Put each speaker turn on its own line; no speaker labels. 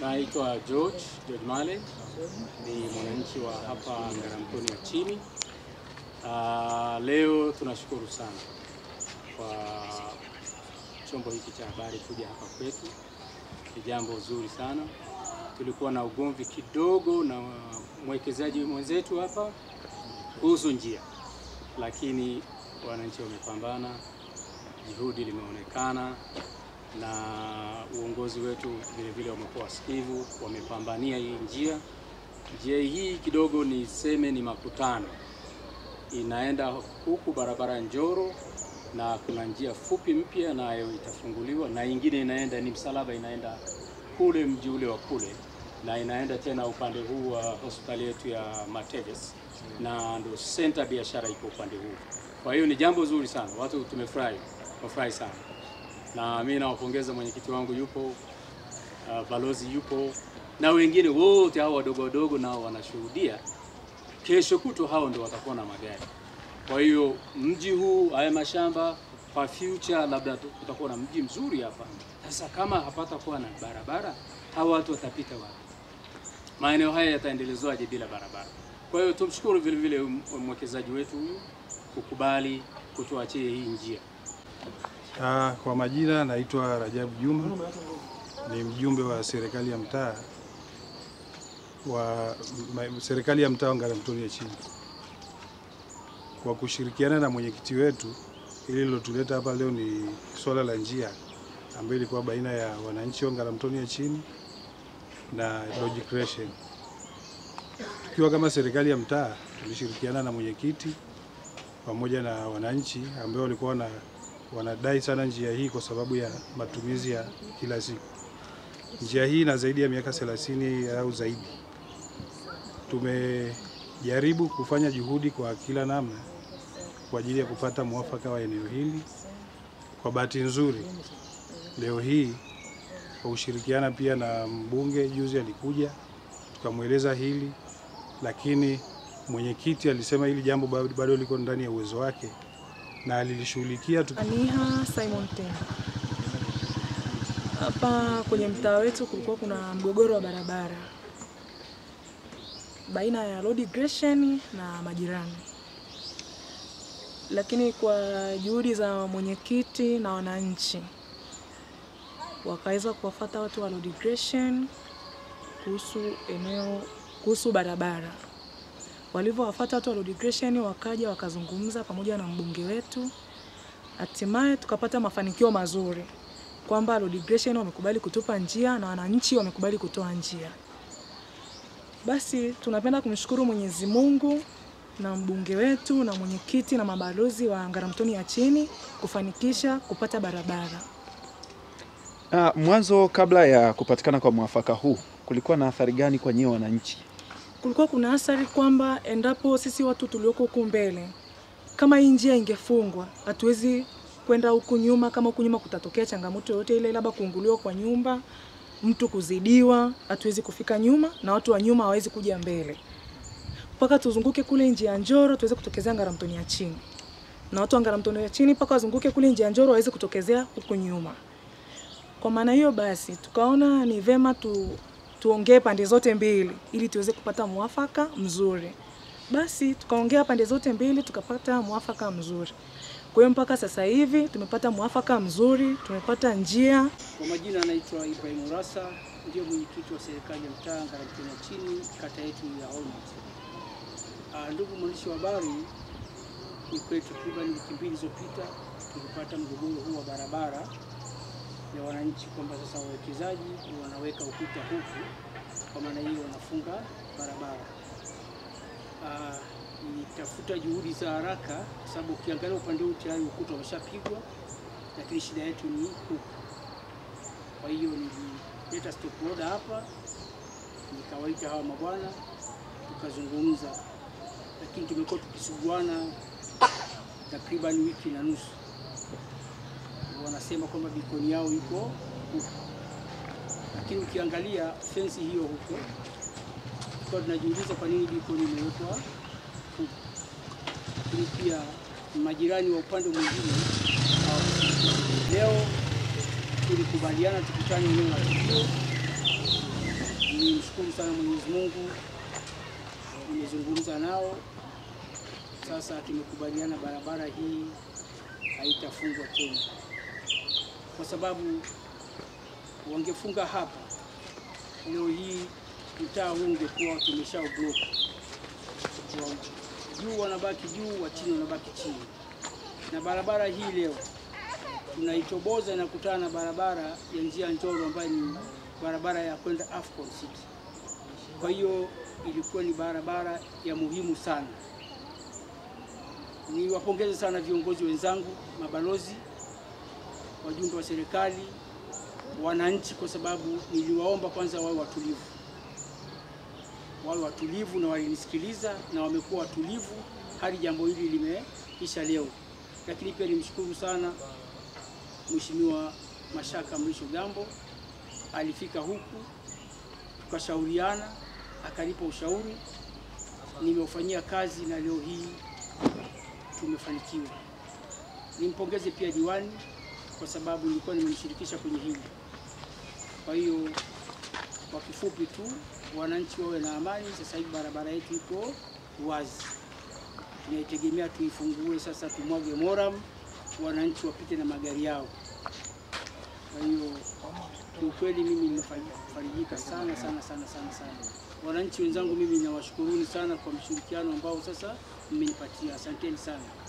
Naitwa George Male, ni mwananchi wa hapa Ngaramtoni ya chini. Leo tunashukuru sana kwa chombo hiki cha habari kuja hapa kwetu. Ni jambo zuri sana. Tulikuwa na ugomvi kidogo na mwekezaji mwenzetu hapa kuhusu njia, lakini wananchi wamepambana, juhudi limeonekana, na uongozi wetu vile vile wamekuwa sikivu, wamepambania hii njia. Njia hii kidogo niseme ni makutano, inaenda huku barabara Njoro, na kuna njia fupi mpya nayo itafunguliwa, na ingine inaenda ni msalaba, inaenda kule mji ule wa kule, na inaenda tena upande huu wa hospitali yetu ya Mateges, na ndo center biashara iko upande huu. Kwa hiyo ni jambo zuri sana, watu wafurahi sana. Na mimi nawapongeza, mwenyekiti wangu yupo, balozi yupo, na wengine wote hao wadogo nao wanashuhudia. Kesho kuto hao ndio watakuwa na magari. Kwa hiyo mji huu, haya mashamba, kwa future labda tutakuwa na mji mzuri hapa. Sasa kama hapata kuwa na barabara, hao watu watapita wapi? Maeneo haya yataendelezwaje bila barabara? Kwa hiyo tumshukuru vile vile mwekezaji wetu huyu kukubali kutuachia hii njia.
Kwa majina naitwa Rajabu Juma, ni mjumbe wa serikali ya mtaa wa Ngaramtoni ya chini. Kwa kushirikiana na mwenyekiti wetu, ili lilotuleta hapa leo ni swala la njia ambayo ilikuwa baina ya wananchi wa Ngaramtoni ya chini na Lodge Creation. Tukiwa kama serikali ya mtaa, tulishirikiana na mwenyekiti pamoja na wananchi ambao walikuwa wanadai sana njia hii kwa sababu ya matumizi ya kila siku. Njia hii ina zaidi ya miaka 30 au zaidi. Tumejaribu kufanya juhudi kwa kila namna kwa ajili ya kupata mwafaka wa eneo hili. Kwa bahati nzuri, leo hii kwa ushirikiana pia na mbunge, juzi alikuja tukamweleza hili, lakini mwenyekiti alisema hili jambo bado liko ndani ya uwezo wake na alilishughulikia.
Aniha Simon Ten. Hapa kwenye mtaa wetu kulikuwa kuna mgogoro wa barabara baina ya Lodge Creation na majirani. Lakini kwa juhudi za mwenyekiti na wananchi, wakaweza kuwafuata watu wa Lodge Creation kuhusu barabara. Walivyowafuata watu wa Lodge Creation, wakaja wakazungumza pamoja na mbunge wetu. Hatimaye tukapata mafanikio mazuri kwamba Lodge Creation wamekubali kutupa njia na wananchi wamekubali kutoa njia. Basi tunapenda kumshukuru Mwenyezi Mungu na mbunge wetu na mwenyekiti na mabalozi wa Ngaramtoni ya chini kufanikisha kupata barabara.
Mwanzo, kabla ya kupatikana kwa mwafaka huu, kulikuwa na athari gani kwa nyinyi wananchi?
Kulikuwa kuna athari kwamba endapo sisi watu tulioko huku mbele, kama hii njia ingefungwa, hatuwezi kwenda huku nyuma. Kama huku nyuma kutatokea changamoto yoyote ile, labda kuunguliwa kwa nyumba, mtu kuzidiwa, hatuwezi kufika nyuma na watu wa nyuma hawezi kuja mbele. Mpaka tuzunguke kule njia Njoro tuweze kutokezea Ngaramtoni ya chini. Na watu wa Ngaramtoni ya chini mpaka wazunguke kule njia Njoro waweze kutokezea huku nyuma. Kwa maana hiyo basi tukaona ni vema tuongee pande zote mbili ili tuweze kupata mwafaka mzuri. Basi tukaongea pande zote mbili tukapata mwafaka mzuri. Kwa hiyo mpaka sasa hivi tumepata mwafaka mzuri, tumepata njia.
Kwa majina naitwa Ibrahim Rasa, ndio mwenyekiti wa serikali ya mtaa Ngaramtoni ya chini, kata yetu ya Olmos. Ndugu mwandishi wa habari, ni kweli takriban wiki mbili zilizopita tulipata mgogoro huu wa barabara ya wananchi kwamba sasa wawekezaji wanaweka ukuta huku, kwa maana hiyo wanafunga barabara. Nitafuta juhudi za haraka kwa sababu ukiangalia upande huu tayari ukuta umeshapigwa, lakini shida yetu ni huku. Kwa hiyo nilileta stop order hapa, nikawaita hawa mabwana tukazungumza, lakini tumekuwa tukisuguana takriban wiki na nusu. Wanasema kwamba bikoni yao iko huko, lakini ukiangalia fence hiyo huko, kwa tunajiuliza kwa nini bikoni imewekwa huko. Lakini pia majirani wa upande mwingine leo tulikubaliana tukutane eneo la tukio namshukuru sana Mwenyezi Mungu, nimezungumza nao sasa, tumekubaliana barabara hii haitafungwa tena, kwa sababu wangefunga hapa leo hii mtaa huu ungekuwa tumesha block. Juu wanabaki juu, wa chini wanabaki chini. Na barabara hii leo tunaitoboza na kutana na barabara ya njia Njoro ambayo ni barabara ya kwenda Afcon City. Kwa hiyo ilikuwa ni barabara ya muhimu sana. Niwapongeze sana viongozi wenzangu, mabalozi, wajumbe wa serikali, wananchi, kwa sababu niliwaomba kwanza wawe watulivu na walinisikiliza na wamekuwa watulivu hadi jambo hili limeisha leo. Lakini pia nimshukuru sana Mheshimiwa Mashaka Mrisho Gambo, alifika huku tukashauriana, akanipa ushauri, nimeufanyia kazi na leo hii tumefanikiwa. Nimpongeze pia diwani kwa sababu nilikuwa nimemshirikisha kwenye hili. Kwa hiyo kwa kifupi tu, wananchi wawe na amani. Sasa hivi barabara yetu iko wazi, tunaitegemea tuifungue sasa, tumwage moram, wananchi wapite na magari yao. Kwa hiyo kiukweli mimi nimefarijika sana. Wananchi wenzangu, mimi nawashukuruni sana kwa mshirikiano ambao sasa mmenipatia. Asanteni sana.